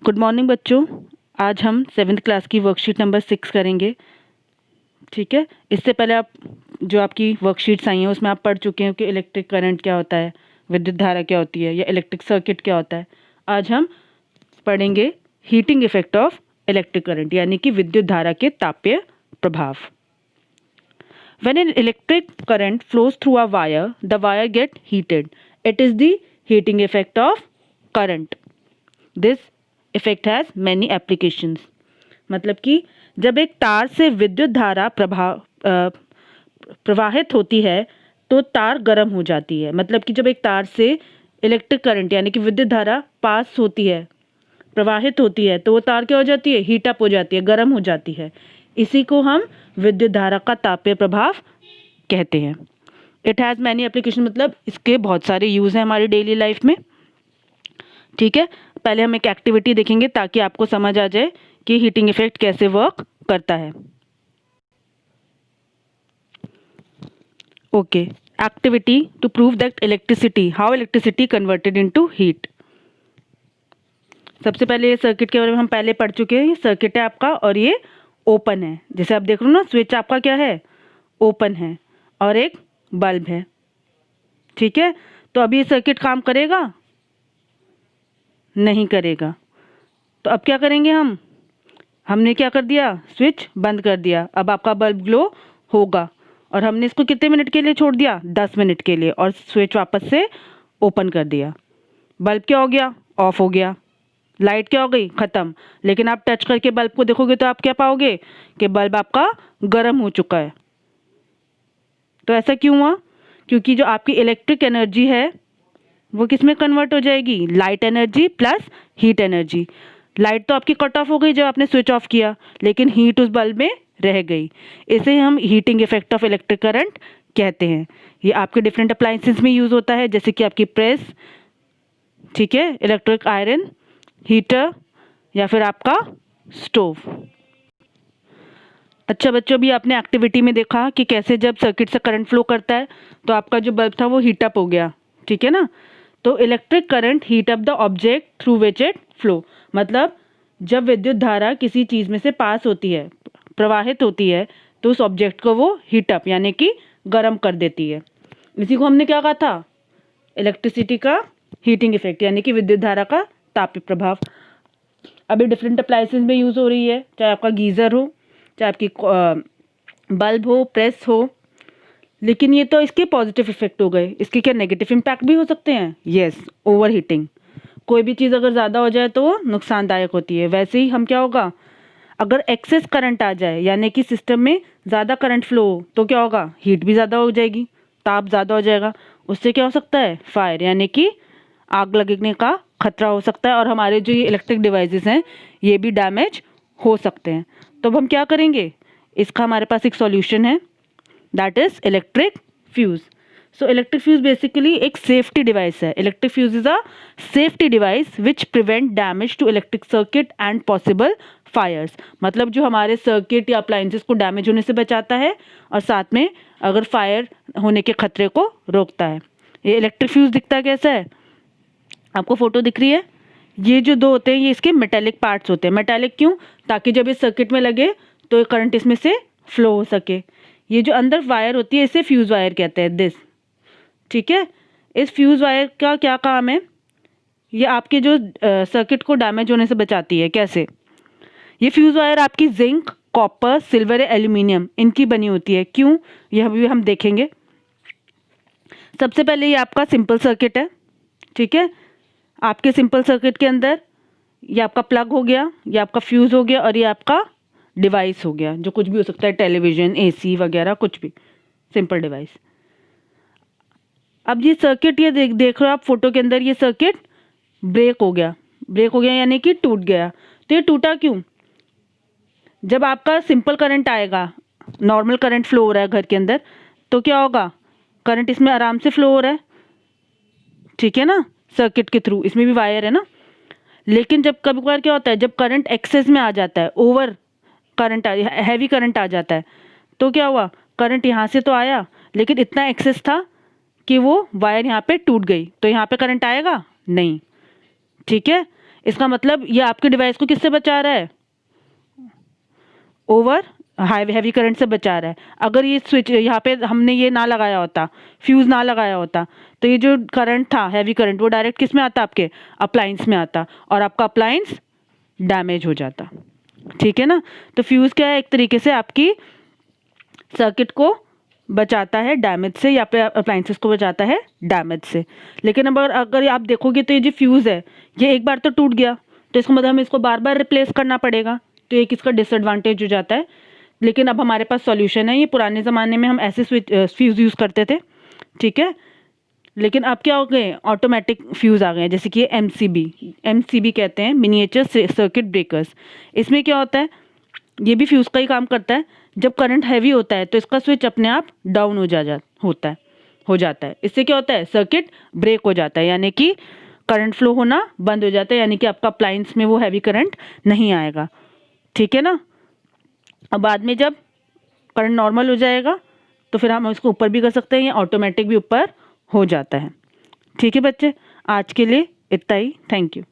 Good morning बच्चों। आज हम 7th क्लास की वर्कशीट नंबर 6 करेंगे। ठीक है, इससे पहले आप जो आपकी वर्कशीट्स आई हैं उसमें आप पढ़ चुके हैं कि इलेक्ट्रिक करंट क्या होता है, विद्युत धारा क्या होती है या इलेक्ट्रिक सर्किट क्या होता है। आज हम पढ़ेंगे heating effect of electric current, यानी कि विद्युत धारा के तापीय प्रभाव। When an electric current flows through a wire, the wire get heated. It is the heating effect of current. This effect has many applications. मतलब कि जब एक तार से विद्युत धारा प्रवाहित होती है तो तार गर्म हो जाती है। मतलब कि जब एक तार से इलेक्ट्रिक करंट यानी कि विद्युत धारा पास होती है, प्रवाहित होती है, तो वो तार क्या हो जाती है, हीट अप हो जाती है, गर्म हो जाती है। इसी को हम विद्युत धारा का तापीय प्रभाव कहते हैं। इट हैज़ मैनी एप्लीकेशन, मतलब इसके बहुत सारे यूज़ हैं हमारी डेली लाइफ में। ठीक है, पहले हम एक एक्टिविटी देखेंगे ताकि आपको समझ आ जाए कि हीटिंग इफेक्ट कैसे वर्क करता है। Okay, activity to prove that electricity, how electricity converted into heat. सबसे पहले ये सर्किट के बारे में हम पहले पढ़ चुके हैं। ये सर्किट है आपका और ये ओपन है। जैसे आप देख रहे हो ना, स्विच आपका क्या है, ओपन है और एक बल्ब है। ठीक है, तो अभी ये सर्किट काम करेगा? नहीं करेगा। तो अब क्या करेंगे हमने क्या कर दिया, स्विच बंद कर दिया। अब आपका बल्ब ग्लो होगा और हमने इसको कितने मिनट के लिए छोड़ दिया, 10 मिनट के लिए, और स्विच वापस से ओपन कर दिया। बल्ब क्या हो गया, ऑफ हो गया। लाइट क्या हो गई, ख़त्म। लेकिन आप टच करके बल्ब को देखोगे तो आप क्या पाओगे कि बल्ब आपका गर्म हो चुका है। तो ऐसा क्यों हुआ? क्योंकि जो आपकी इलेक्ट्रिक एनर्जी है वो किस में कन्वर्ट हो जाएगी, light energy plus heat energy. Light तो आपकी कट ऑफ हो गई जब आपने स्विच ऑफ किया, लेकिन हीट उस बल्ब में रह गई। इसे हम heating effect of electric current कहते हैं। ये आपके डिफरेंट अप्लायंसेस में यूज़ होता है, जैसे कि आपकी प्रेस, ठीक है, इलेक्ट्रिक आयरन, हीटर या फिर आपका स्टोव। अच्छा बच्चों, भी आपने एक्टिविटी में देखा कि कैसे जब सर्किट से करंट फ्लो करता है तो आपका जो बल्ब था वो हीटअप हो गया। ठीक है ना, तो electric current heat up the object through which it flow. मतलब जब विद्युत धारा किसी चीज़ में से पास होती है, प्रवाहित होती है, तो उस ऑब्जेक्ट को वो हीटअप यानी कि गर्म कर देती है। इसी को हमने क्या कहा था, इलेक्ट्रिसिटी का हीटिंग इफेक्ट, यानी कि विद्युत धारा का तापीय प्रभाव। अभी डिफरेंट अप्लायंसेस में यूज़ हो रही है, चाहे आपका गीज़र हो, चाहे आपकी बल्ब हो, प्रेस हो। लेकिन ये तो इसके पॉजिटिव इफेक्ट हो गए। इसके क्या नेगेटिव इम्पैक्ट भी हो सकते हैं? Yes, over heating. कोई भी चीज़ अगर ज़्यादा हो जाए तो वो नुकसानदायक होती है। वैसे ही हम क्या होगा, अगर एक्सेस करंट आ जाए यानी कि सिस्टम में ज़्यादा करंट फ्लो हो तो क्या होगा, हीट भी ज़्यादा हो जाएगी, ताप ज़्यादा हो जाएगा। उससे क्या हो सकता है, फायर यानी कि आग लगने का खतरा हो सकता है और हमारे जो ये इलेक्ट्रिक डिवाइसेस हैं ये भी डैमेज हो सकते हैं। तो अब हम क्या करेंगे, इसका हमारे पास एक सॉल्यूशन है, that is electric fuse. So electric fuse basically एक सेफ्टी डिवाइस है। Electric fuse is a safety device which prevent damage to electric circuit and possible fires. मतलब जो हमारे सर्किट या अप्लायंसेस को डैमेज होने से बचाता है और साथ में अगर फायर होने के खतरे को रोकता है। ये इलेक्ट्रिक फ्यूज़ दिखता कैसा है, आपको फोटो दिख रही है। ये जो दो होते हैं ये इसके मेटेलिक पार्ट्स होते हैं। मेटेलिक क्यों, ताकि जब इस सर्किट में लगे तो करंट इसमें से फ्लो हो सके। ये जो अंदर वायर होती है इसे फ्यूज़ वायर कहते हैं, दिस। ठीक है, इस फ्यूज़ वायर का क्या काम है, ये आपके जो सर्किट को डैमेज होने से बचाती है। कैसे, ये फ्यूज़ वायर आपकी जिंक, कॉपर, सिल्वर या एल्यूमिनियम इनकी बनी होती है। क्यों, यह भी हम देखेंगे। सबसे पहले ये आपका सिंपल सर्किट है। ठीक है, आपके सिंपल सर्किट के अंदर ये आपका प्लग हो गया, ये आपका फ्यूज़ हो गया और ये आपका डिवाइस हो गया, जो कुछ भी हो सकता है, टेलीविज़न, एसी वगैरह, कुछ भी सिंपल डिवाइस। अब ये सर्किट, ये देख रहे हो आप फोटो के अंदर, ये सर्किट ब्रेक हो गया। ब्रेक हो गया यानी कि टूट गया। तो ये टूटा क्यों, जब आपका सिंपल करंट आएगा, नॉर्मल करंट फ्लो हो रहा है घर के अंदर, तो क्या होगा, करंट इसमें आराम से फ्लो हो रहा है। ठीक है ना, सर्किट के थ्रू, इसमें भी वायर है ना। लेकिन जब कभी कभार क्या होता है, जब करंट एक्सेस में आ जाता है, ओवर करंट हैवी करंट आ जाता है, तो क्या हुआ, करंट यहाँ से तो आया लेकिन इतना एक्सेस था कि वो वायर यहाँ पे टूट गई, तो यहाँ पे करंट आएगा नहीं। ठीक है, इसका मतलब ये आपके डिवाइस को किससे बचा रहा है, ओवर हैवी करंट से बचा रहा है। अगर ये स्विच यहाँ पे हमने ये ना लगाया होता, फ्यूज़ ना लगाया होता, तो ये जो करंट था हैवी करंट वो डायरेक्ट किस में आता, आपके अप्लायंस में आता और आपका अप्लायंस डैमेज हो जाता। ठीक है ना। तो फ्यूज़ क्या है, एक तरीके से आपकी सर्किट को बचाता है डैमेज से, या फिर अप्लायंसेस को बचाता है डैमेज से। लेकिन अगर आप देखोगे तो ये जो फ्यूज़ है ये एक बार तो टूट गया, तो इसका मतलब हमें इसको बार बार रिप्लेस करना पड़ेगा, तो एक इसका डिसएडवांटेज हो जाता है। लेकिन अब हमारे पास सॉल्यूशन है। ये पुराने ज़माने में हम ऐसे फ्यूज़ यूज़ करते थे, ठीक है। लेकिन अब क्या हो गए, ऑटोमेटिक फ्यूज़ आ गए हैं, जैसे कि एमसीबी कहते हैं, मिनिएचर सर्किट ब्रेकर्स। इसमें क्या होता है, ये भी फ्यूज़ का ही काम करता है। जब करंट हैवी होता है तो इसका स्विच अपने आप डाउन हो जाता है। इससे क्या होता है, सर्किट ब्रेक हो जाता है, यानी कि करंट फ्लो होना बंद हो जाता है, यानी कि आपका अप्लायंस में वो हैवी करंट नहीं आएगा। ठीक है ना। अब बाद में जब करंट नॉर्मल हो जाएगा तो फिर हम इसको ऊपर भी कर सकते हैं, या ऑटोमेटिक भी ऊपर हो जाता है। ठीक है बच्चे, आज के लिए इतना ही। Thank you.